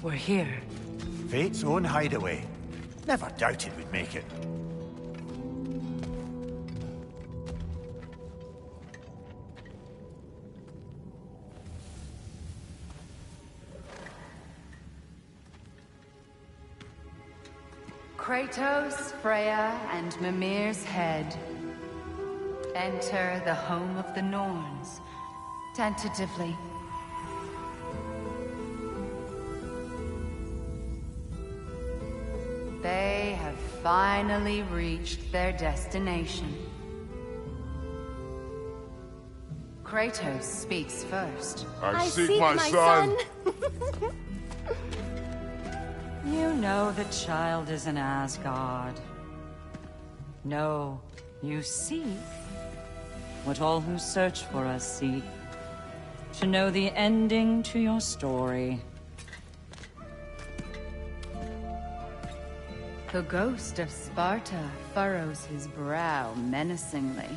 We're here. Fate's own hideaway. Never doubted we'd make it. Kratos, Freya, and Mimir's head. Enter the home of the Norns, tentatively. They have finally reached their destination. Kratos speaks first. I seek my son. You know the child is in Asgard. No, you seek what all who search for us seek. To know the ending to your story. The ghost of Sparta furrows his brow menacingly.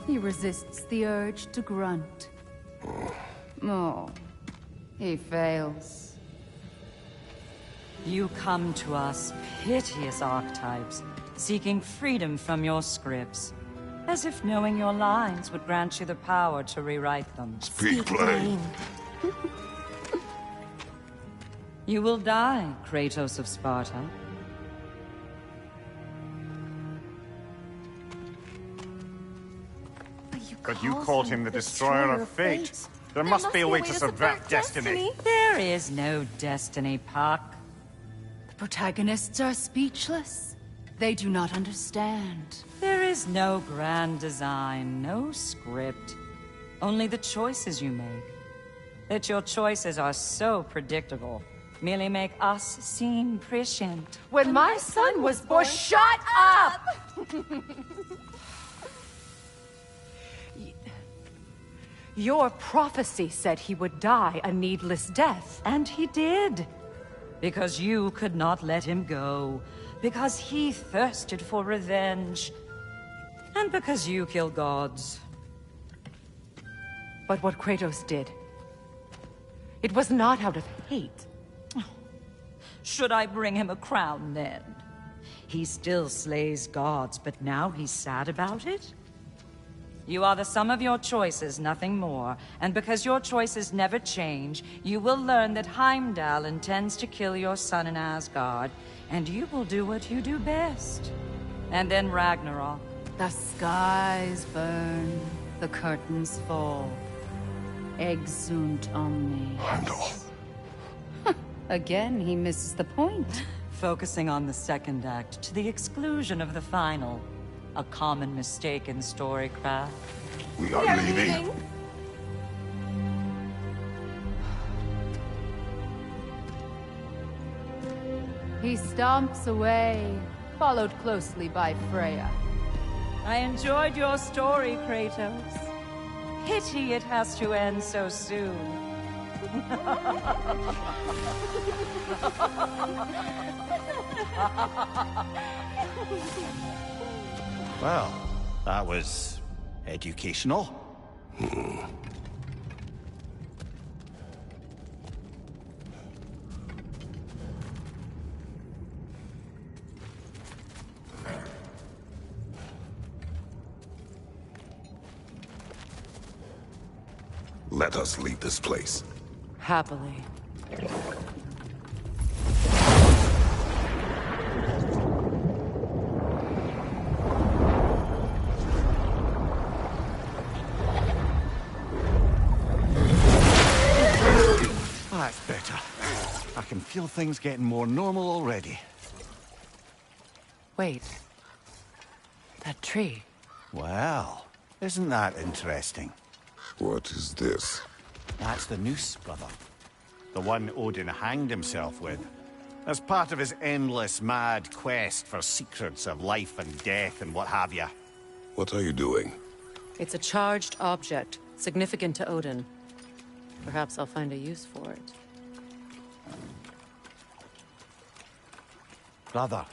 He resists the urge to grunt. Oh, he fails. You come to us, piteous archetypes, seeking freedom from your scripts. As if knowing your lines would grant you the power to rewrite them. Speak plain. You will die, Kratos of Sparta. But you called him the Destroyer of Fate. There must be a way to subvert destiny. There is no destiny, Puck. The protagonists are speechless. They do not understand. There is no grand design, no script. Only the choices you make. That your choices are so predictable merely make us seem prescient. When my son was born, shut up! Your prophecy said he would die a needless death. And he did. Because you could not let him go. Because he thirsted for revenge. And because you kill gods. But what Kratos did, it was not out of hate. Should I bring him a crown then? He still slays gods, but now he's sad about it? You are the sum of your choices, nothing more. And because your choices never change, you will learn that Heimdall intends to kill your son in Asgard, and you will do what you do best. And then Ragnarok. The skies burn, the curtains fall. Exunt omnes. Heimdall. Again, he misses the point. Focusing on the second act to the exclusion of the final. A common mistake in storycraft. We are leaving. He stomps away, followed closely by Freya. I enjoyed your story, Kratos. Pity it has to end so soon. Well, that was educational. Let us leave this place. Happily. That's better. I can feel things getting more normal already. Wait. That tree. Well, isn't that interesting? What is this? That's the noose, brother. The one Odin hanged himself with. As part of his endless, mad quest for secrets of life and death and what have you. What are you doing? It's a charged object, significant to Odin. Perhaps I'll find a use for it. Brother,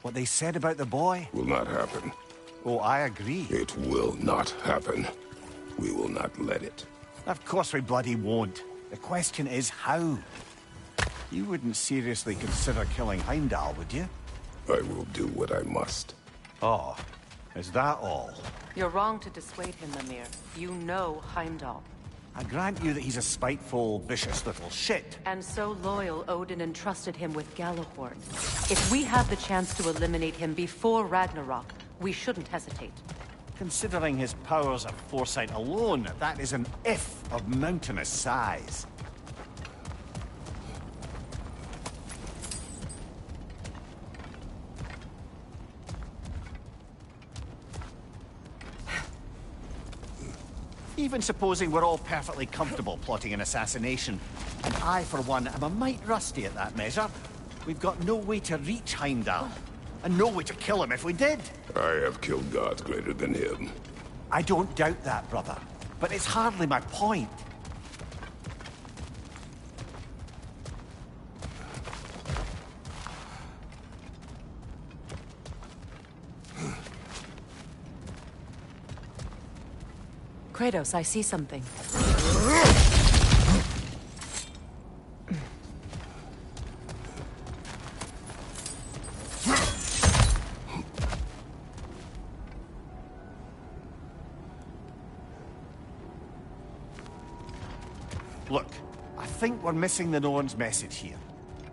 what they said about the boy? Will not happen. Oh, I agree. It will not happen. We will not let it. Of course we bloody won't. The question is how. You wouldn't seriously consider killing Heimdall, would you? I will do what I must. Oh, is that all? You're wrong to dissuade him, Mimir. You know Heimdall. I grant you that he's a spiteful, vicious little shit. And so loyal, Odin entrusted him with Gjallarhorn. If we have the chance to eliminate him before Ragnarok, we shouldn't hesitate. Considering his powers of foresight alone, that is an if of mountainous size. Even supposing we're all perfectly comfortable plotting an assassination, and I, for one, am a mite rusty at that measure, we've got no way to reach Heimdall, and no way to kill him if we did. I have killed gods greater than him. I don't doubt that, brother, but it's hardly my point. Kratos, I see something. Look, I think we're missing the Norn's message here.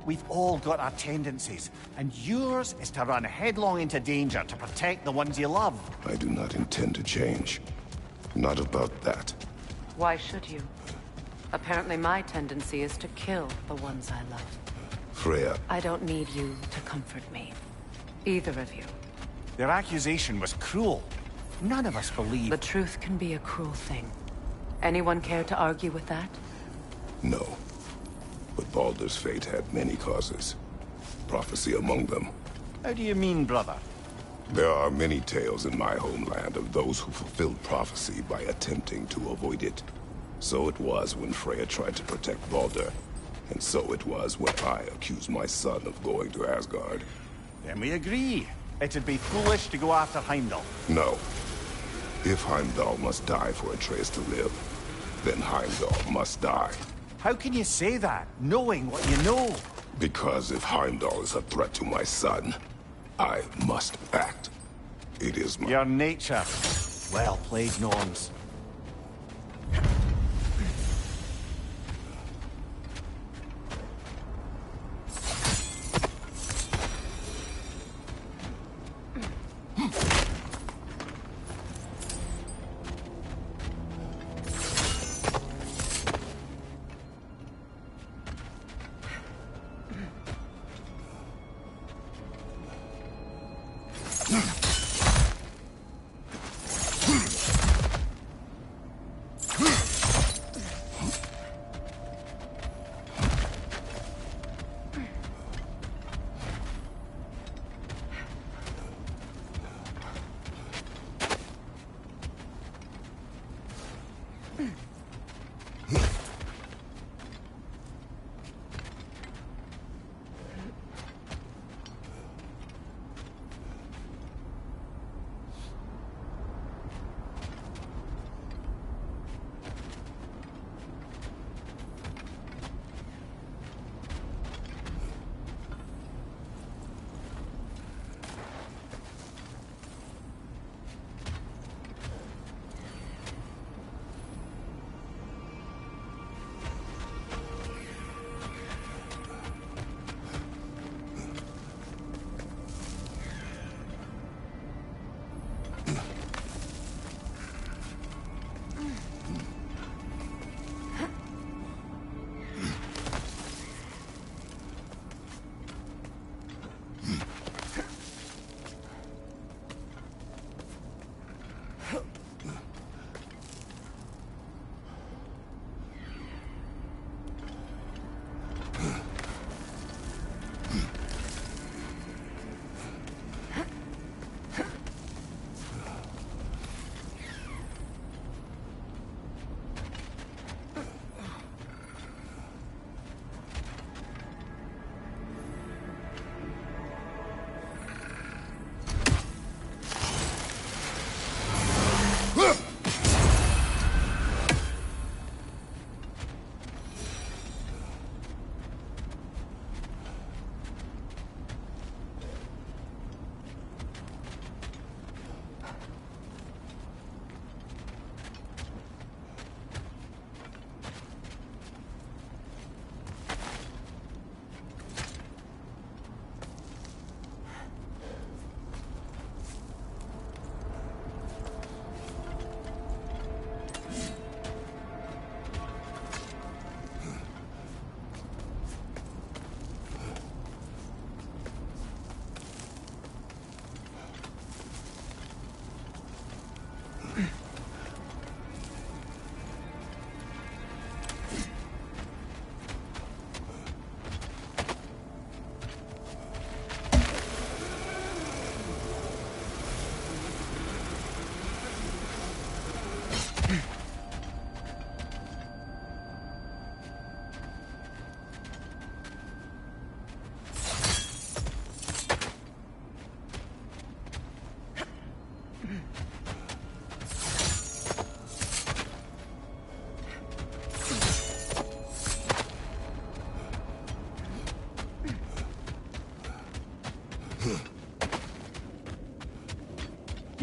We've all got our tendencies, and yours is to run headlong into danger to protect the ones you love. I do not intend to change. Not about that. Why should you? Apparently my tendency is to kill the ones I love. Freya, I don't need you to comfort me. Either of you. Their accusation was cruel. None of us believe... The truth can be a cruel thing. Anyone care to argue with that? no. But Baldur's fate had many causes. Prophecy among them. How do you mean, brother? There are many tales in my homeland of those who fulfilled prophecy by attempting to avoid it. So it was when Freya tried to protect Baldur. And so it was when I accused my son of going to Asgard. Then we agree. It'd be foolish to go after Heimdall. No. If Heimdall must die for Atreus to live, then Heimdall must die. How can you say that, knowing what you know? Because if Heimdall is a threat to my son, I must act. It is my... Your nature. Well played, Norns.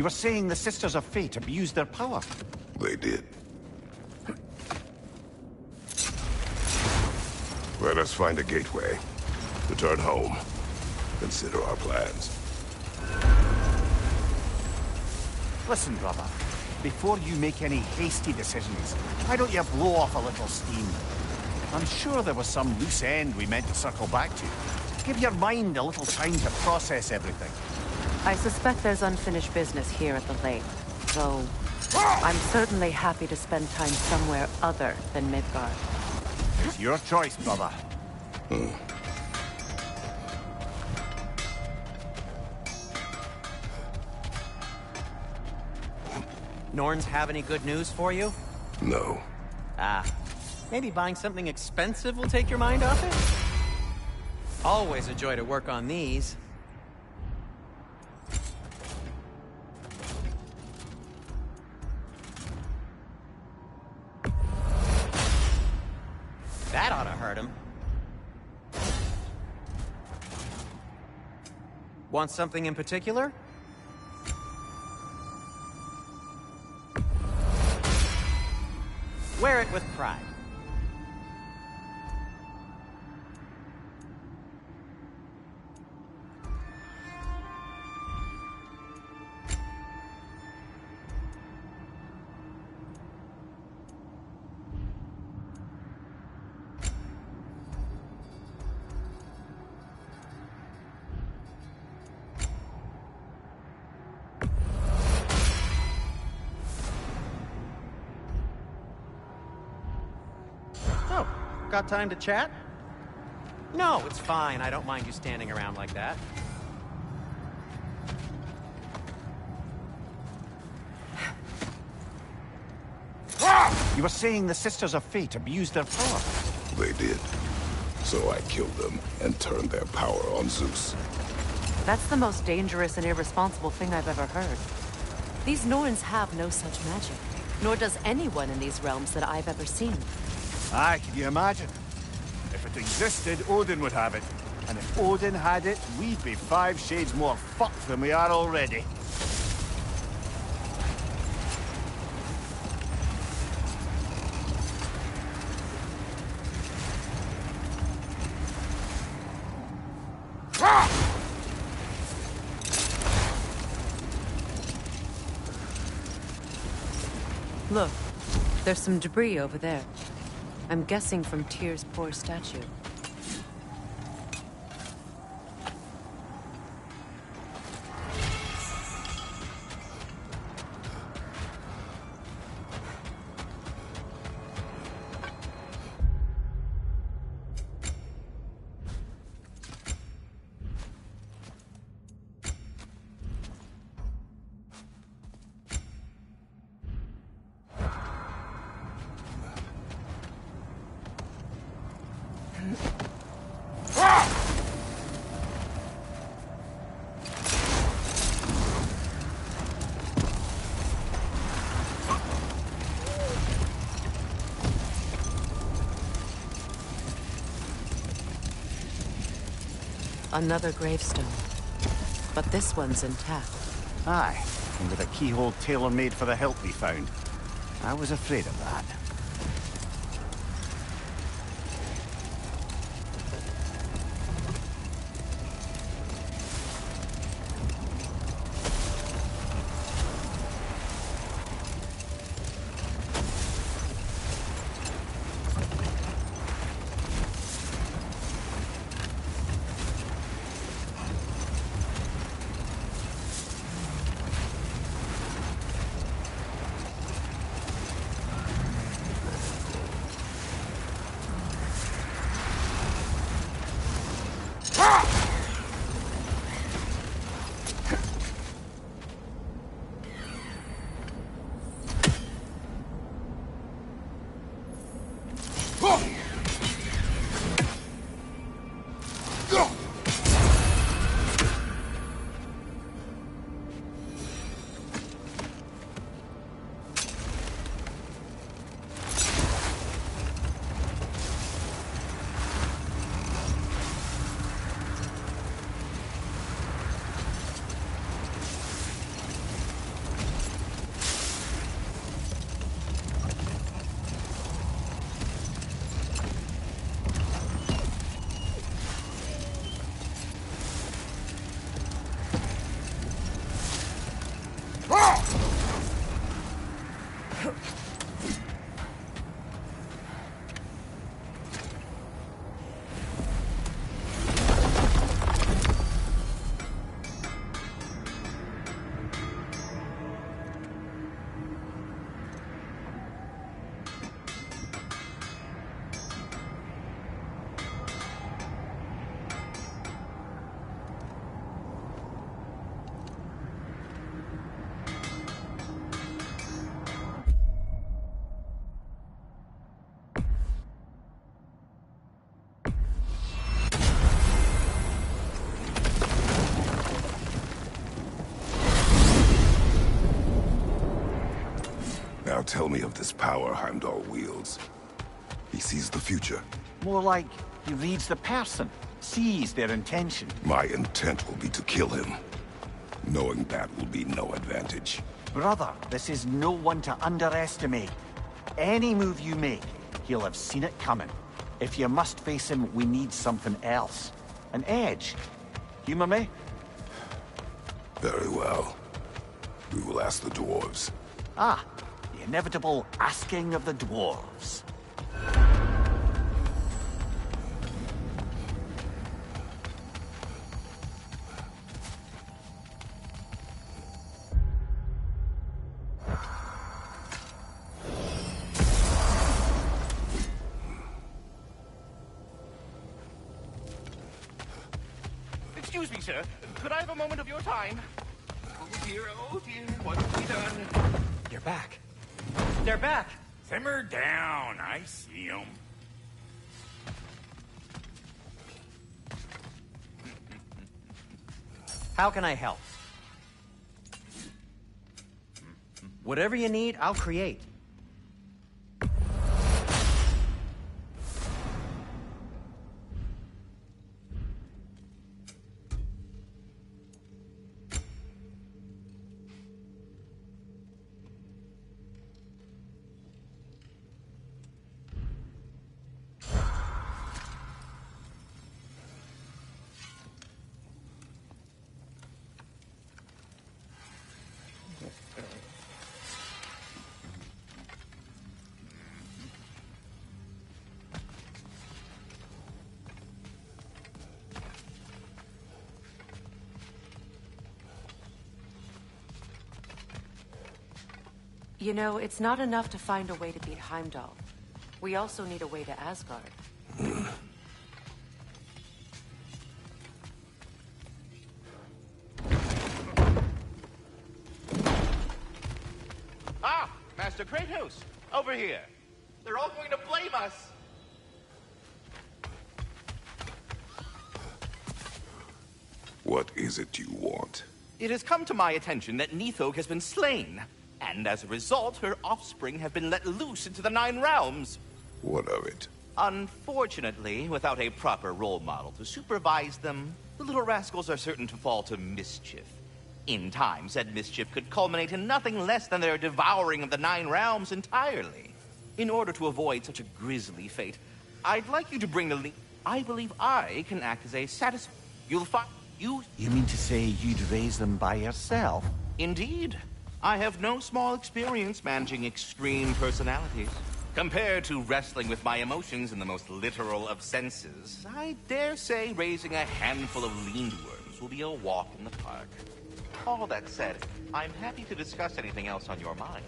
You were saying the Sisters of Fate abused their power. They did. Let us find a gateway. Return home. Consider our plans. Listen, brother. Before you make any hasty decisions, why don't you blow off a little steam? I'm sure there was some loose end we meant to circle back to. Give your mind a little time to process everything. I suspect there's unfinished business here at the lake, though I'm certainly happy to spend time somewhere other than Midgard. It's your choice, brother. Norns have any good news for you? No. Ah, maybe buying something expensive will take your mind off it? Always a joy to work on these. That ought to hurt him. Want something in particular? Wear it with pride. Oh, got time to chat? No, it's fine. I don't mind you standing around like that. You were saying the Sisters of Fate abused their power. They did. So I killed them and turned their power on Zeus. That's the most dangerous and irresponsible thing I've ever heard. These Norns have no such magic, nor does anyone in these realms that I've ever seen. Aye, can you imagine? If it existed, Odin would have it. And if Odin had it, we'd be 5 shades more fucked than we are already. Look, there's some debris over there. I'm guessing from Tyr's poor statue. Another gravestone. But this one's intact. Aye, and with a keyhole tailor-made for the hilt we found. I was afraid of that. tell me of this power Heimdall wields? He sees the future. More like he reads the person, sees their intention. My intent will be to kill him. Knowing that will be no advantage. Brother, this is no one to underestimate. Any move you make, he'll have seen it coming. If you must face him, we need something else. An edge. Humor me? Very well. We will ask the dwarves. Ah, the inevitable asking of the dwarves. Excuse me, sir. Could I have a moment of your time? Oh dear, what have we done? You're back. They're back! Simmer down, I see 'em. How can I help? Whatever you need, I'll create. You know, it's not enough to find a way to beat Heimdall. We also need a way to Asgard. Ah, Master Kratos, over here. They're all going to blame us. What is it you want? It has come to my attention that Nithog has been slain, and as a result, her offspring have been let loose into the Nine Realms. What of it? Unfortunately, without a proper role model to supervise them, the little rascals are certain to fall to mischief. In time, said mischief could culminate in nothing less than their devouring of the Nine Realms entirely. In order to avoid such a grisly fate, I'd like you to bring the I believe I can act as a You'll find you... You mean to say you'd raise them by yourself? Indeed. I have no small experience managing extreme personalities. Compared to wrestling with my emotions in the most literal of senses, I dare say raising a handful of leaned worms will be a walk in the park. All that said, I'm happy to discuss anything else on your mind.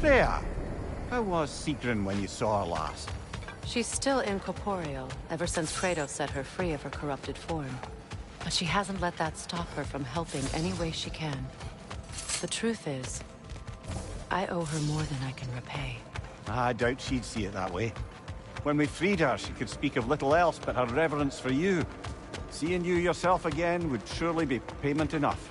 Freya, how was Sigrun when you saw her last? She's still incorporeal, ever since Kratos set her free of her corrupted form. But she hasn't let that stop her from helping any way she can. The truth is, I owe her more than I can repay. I doubt she'd see it that way. When we freed her, she could speak of little else but her reverence for you. Seeing you yourself again would surely be payment enough.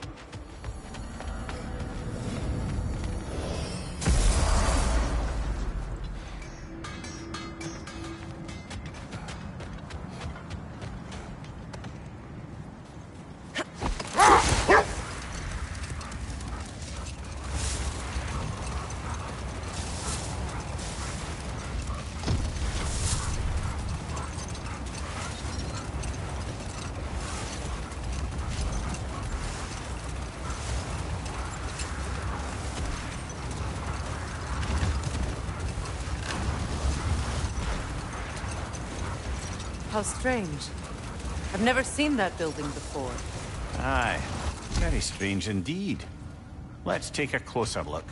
How strange. I've never seen that building before. Aye, very strange indeed. Let's take a closer look.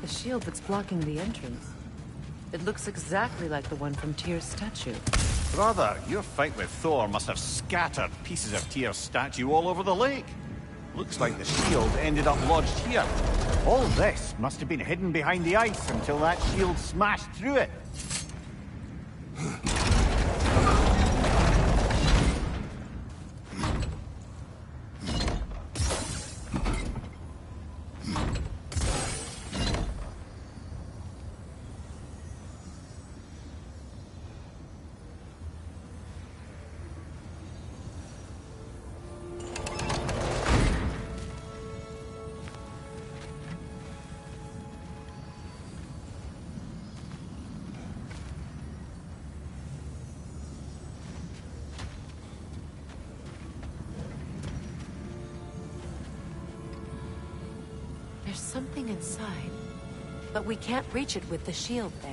The shield that's blocking the entrance. It looks exactly like the one from Tyr's statue. Brother, your fight with Thor must have scattered pieces of Tyr's statue all over the lake. Looks like the shield ended up lodged here. All this must have been hidden behind the ice until that shield smashed through it. There's something inside, but we can't reach it with the shield there.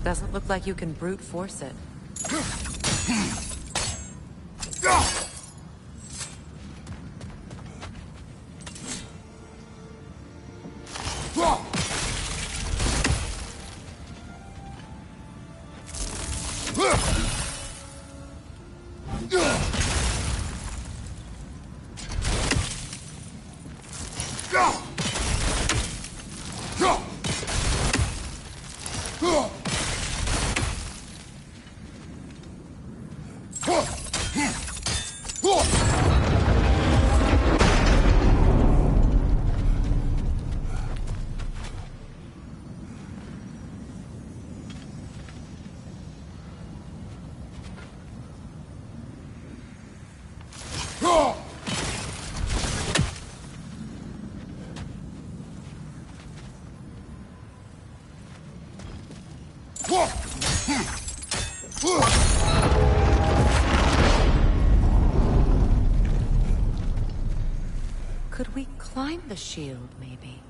Doesn't look like you can brute force it. Could we climb the shield, maybe?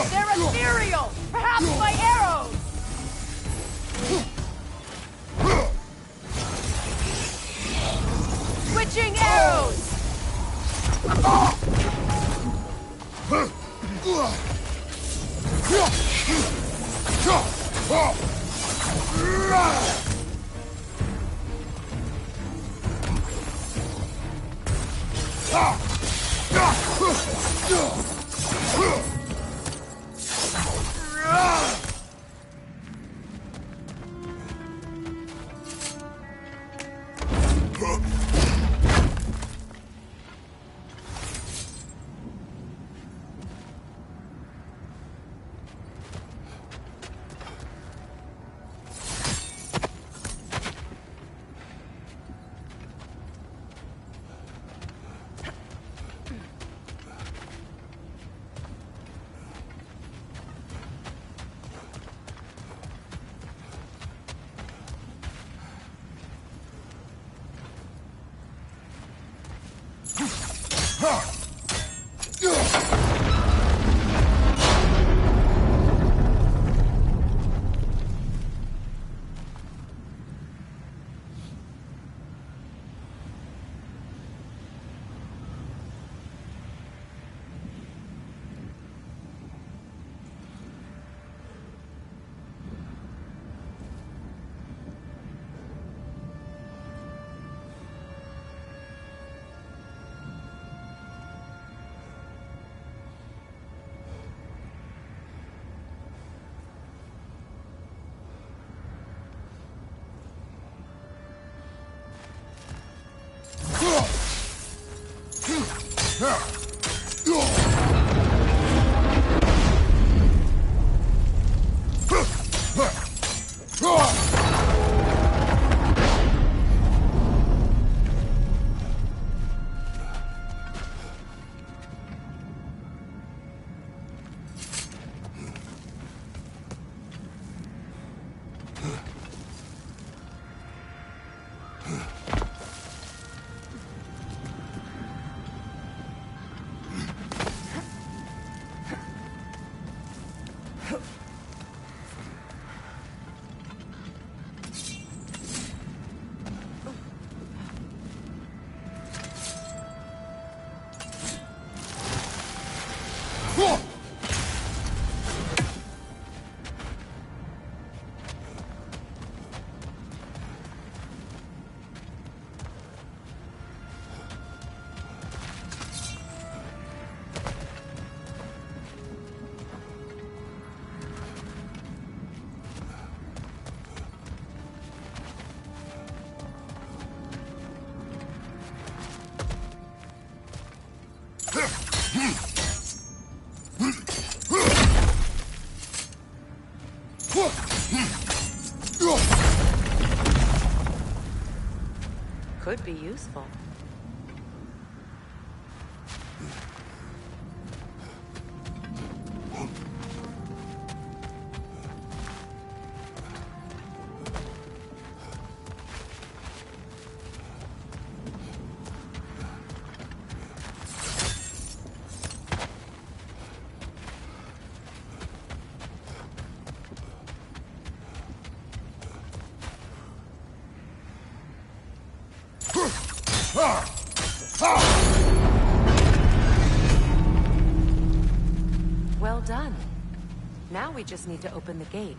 They're ethereal! Perhaps my arrows! Switching arrows! Could be useful. Well done. Now we just need to open the gate.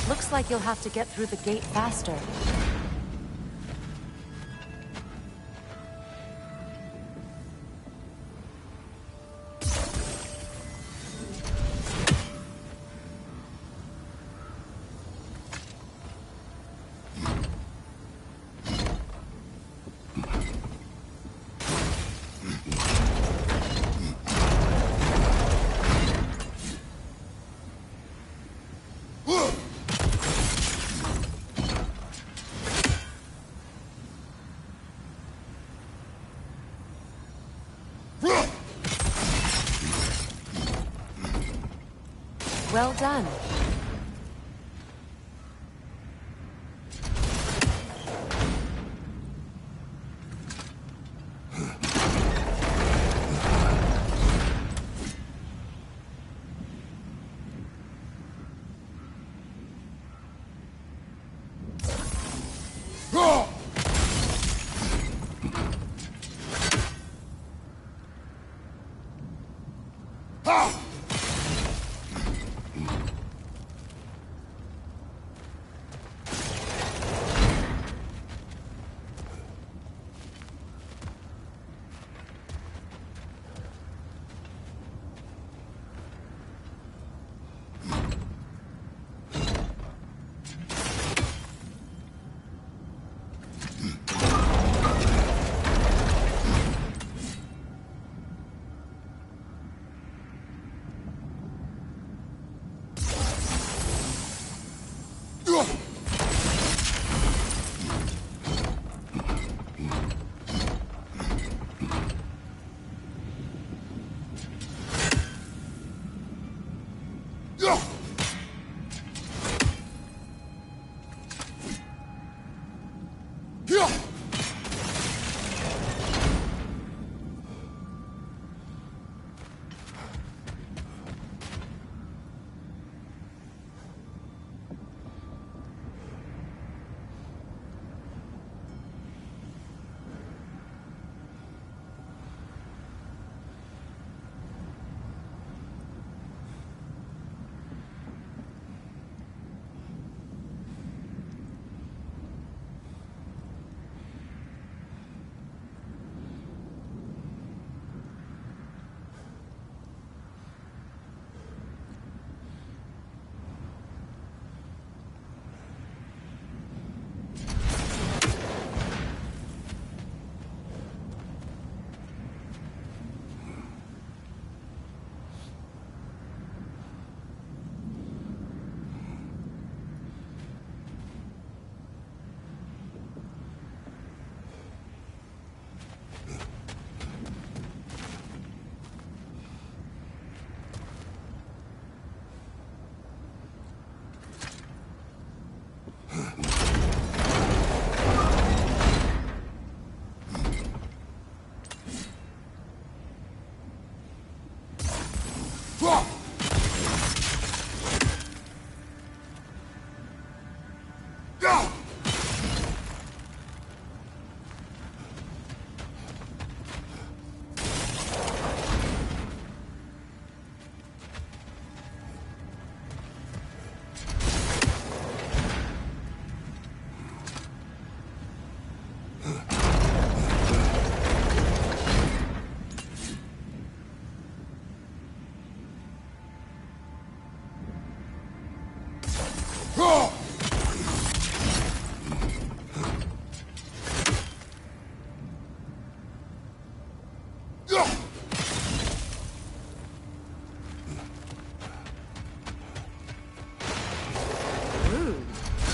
Looks like you'll have to get through the gate faster. Well done.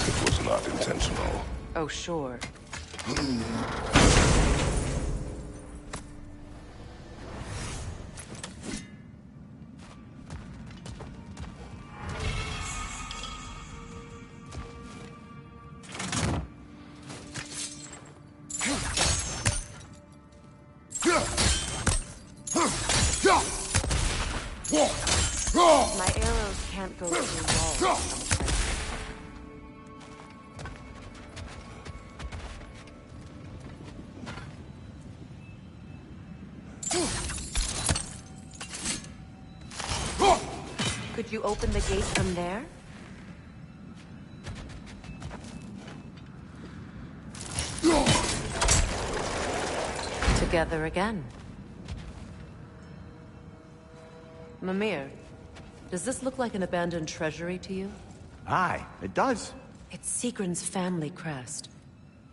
It was not intentional. Oh, sure. My arrows can't go through walls. Could you open the gate from there? Together again. Mimir, does this look like an abandoned treasury to you? Aye, it does. It's Sigrun's family crest.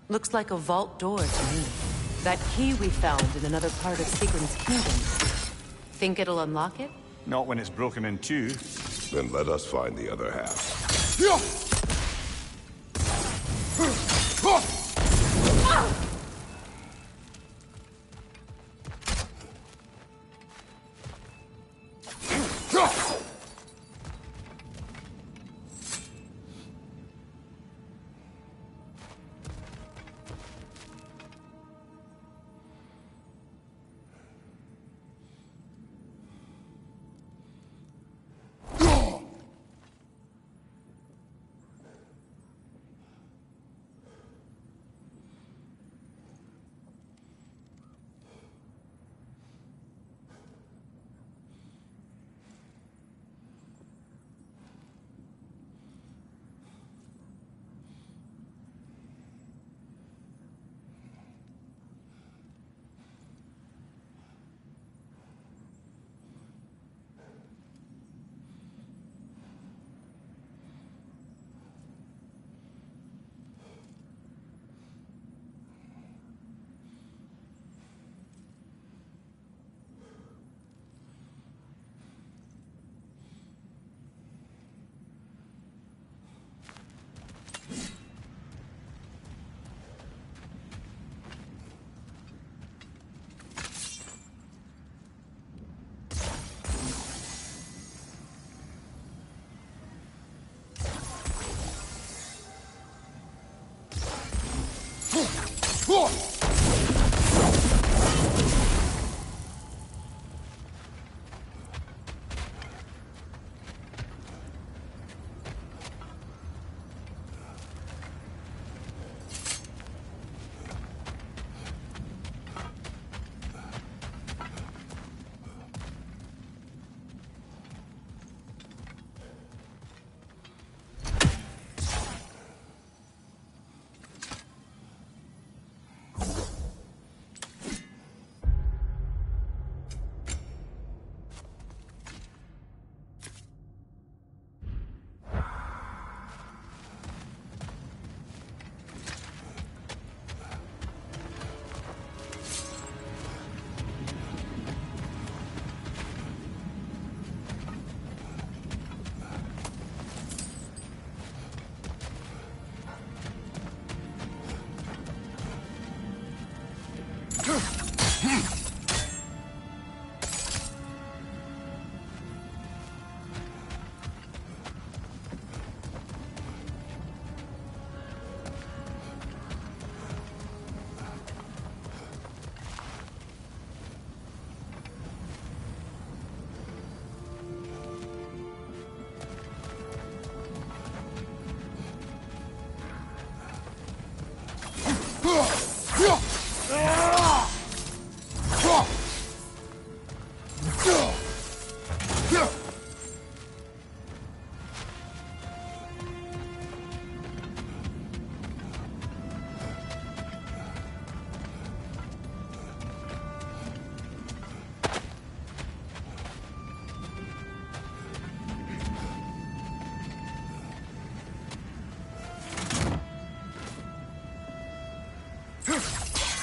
Looks like a vault door to me. That key we found in another part of Sigrun's kingdom. Think it'll unlock it? Not when it's broken in two. Then let us find the other half.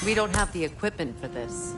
We don't have the equipment for this.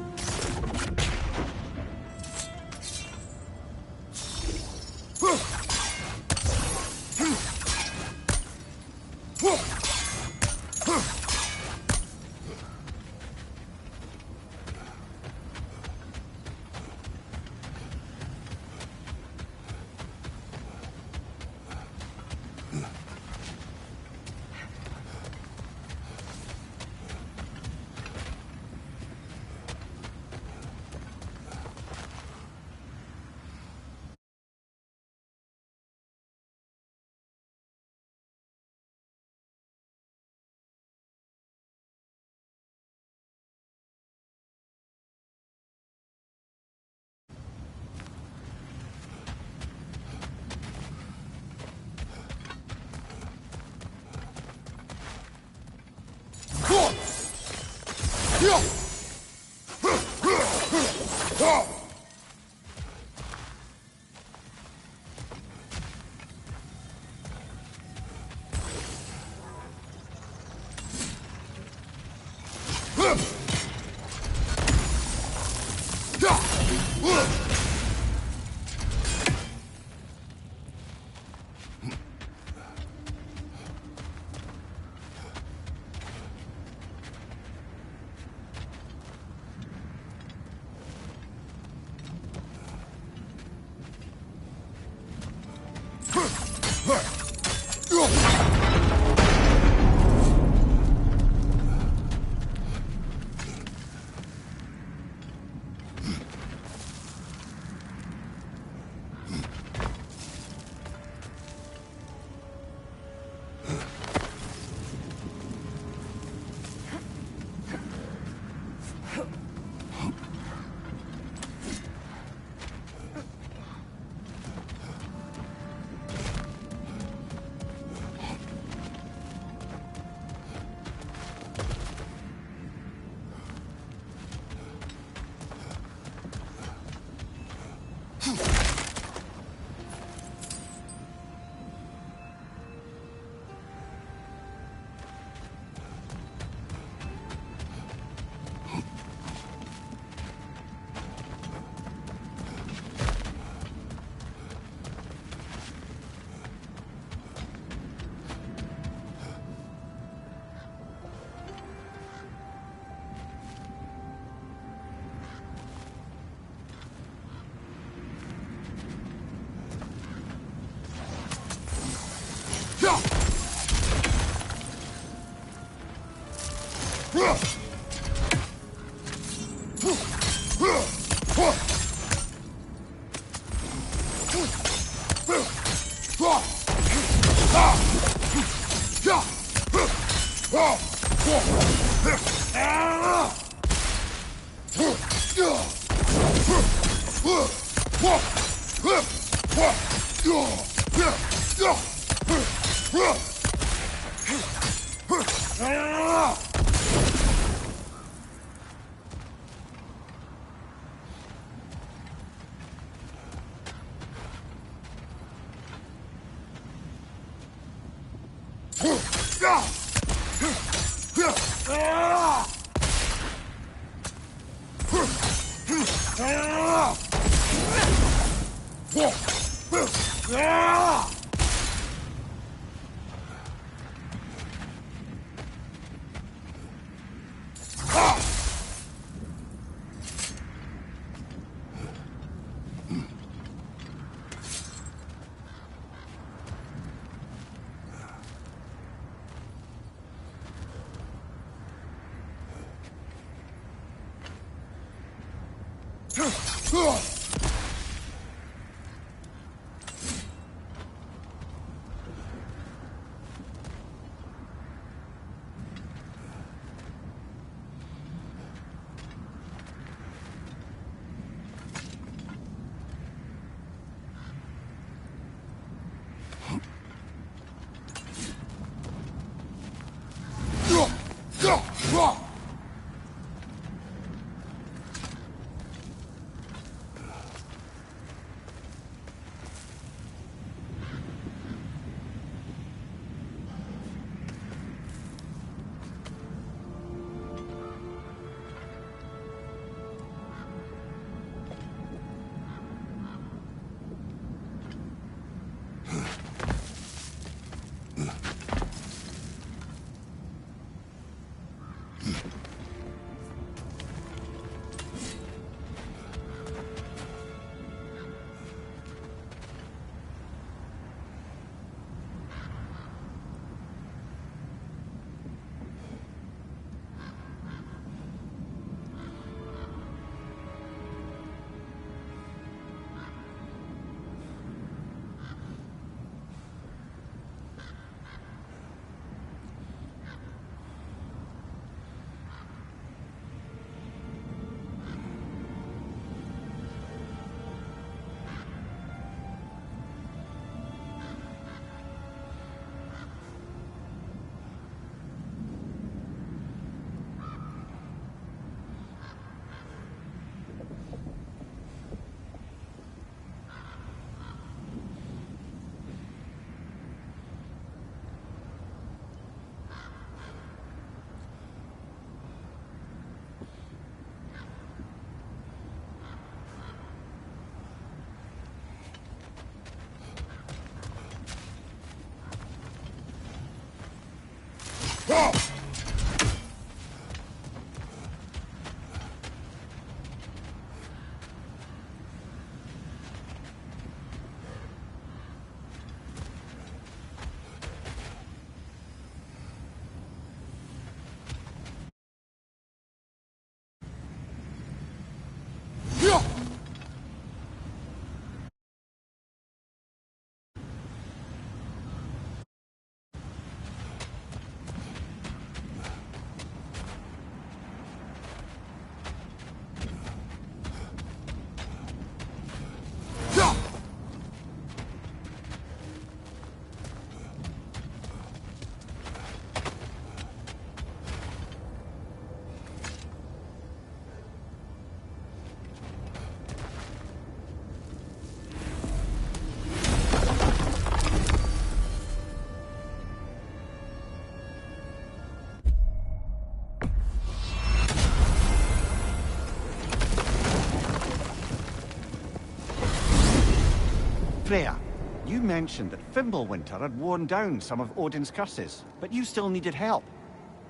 Freya, you mentioned that Fimbulwinter had worn down some of Odin's curses, but you still needed help.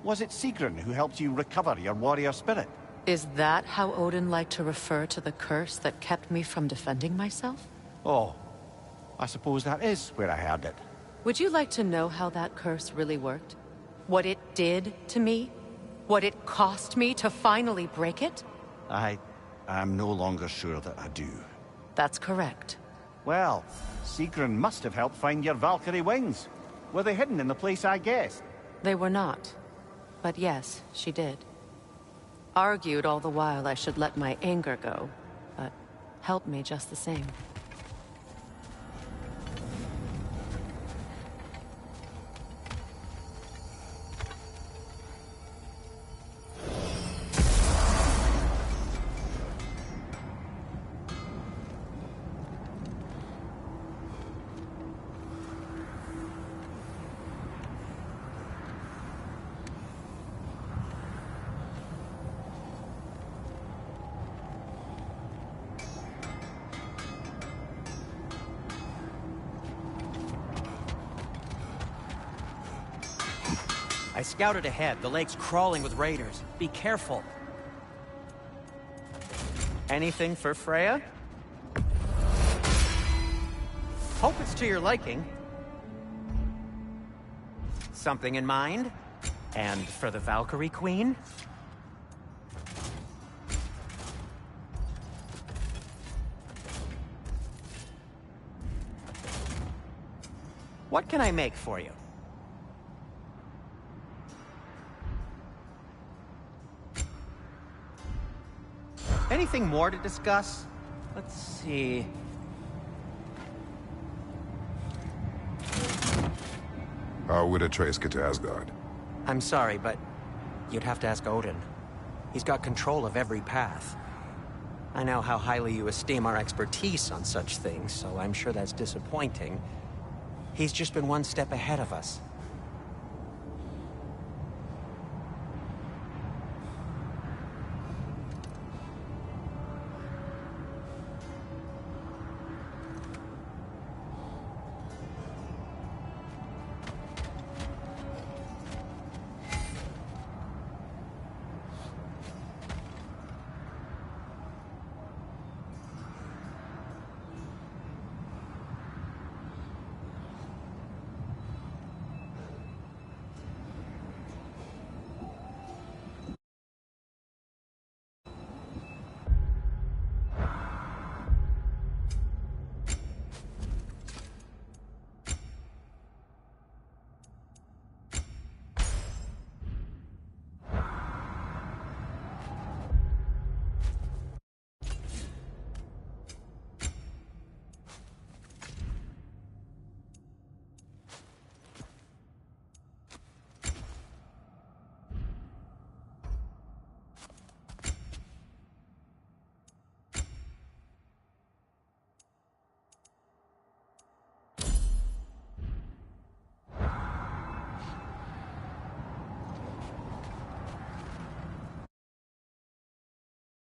Was it Sigrun who helped you recover your warrior spirit? Is that how Odin liked to refer to the curse that kept me from defending myself? Oh, I suppose that is where I heard it. Would you like to know how that curse really worked? What it did to me? What it cost me to finally break it? I'm no longer sure that I do. That's correct. Well, Sigrun must have helped find your Valkyrie wings. Were they hidden in the place I guessed? They were not. But yes, she did. Argued all the while I should let my anger go, but helped me just the same. I scouted ahead. The lake's crawling with raiders. Be careful. Anything for Freya? Hope it's to your liking. Something in mind? And for the Valkyrie Queen? What can I make for you? Anything more to discuss? Let's see. How would Atreus get to Asgard? I'm sorry, but you'd have to ask Odin. He's got control of every path. I know how highly you esteem our expertise on such things, so I'm sure that's disappointing. He's just been one step ahead of us.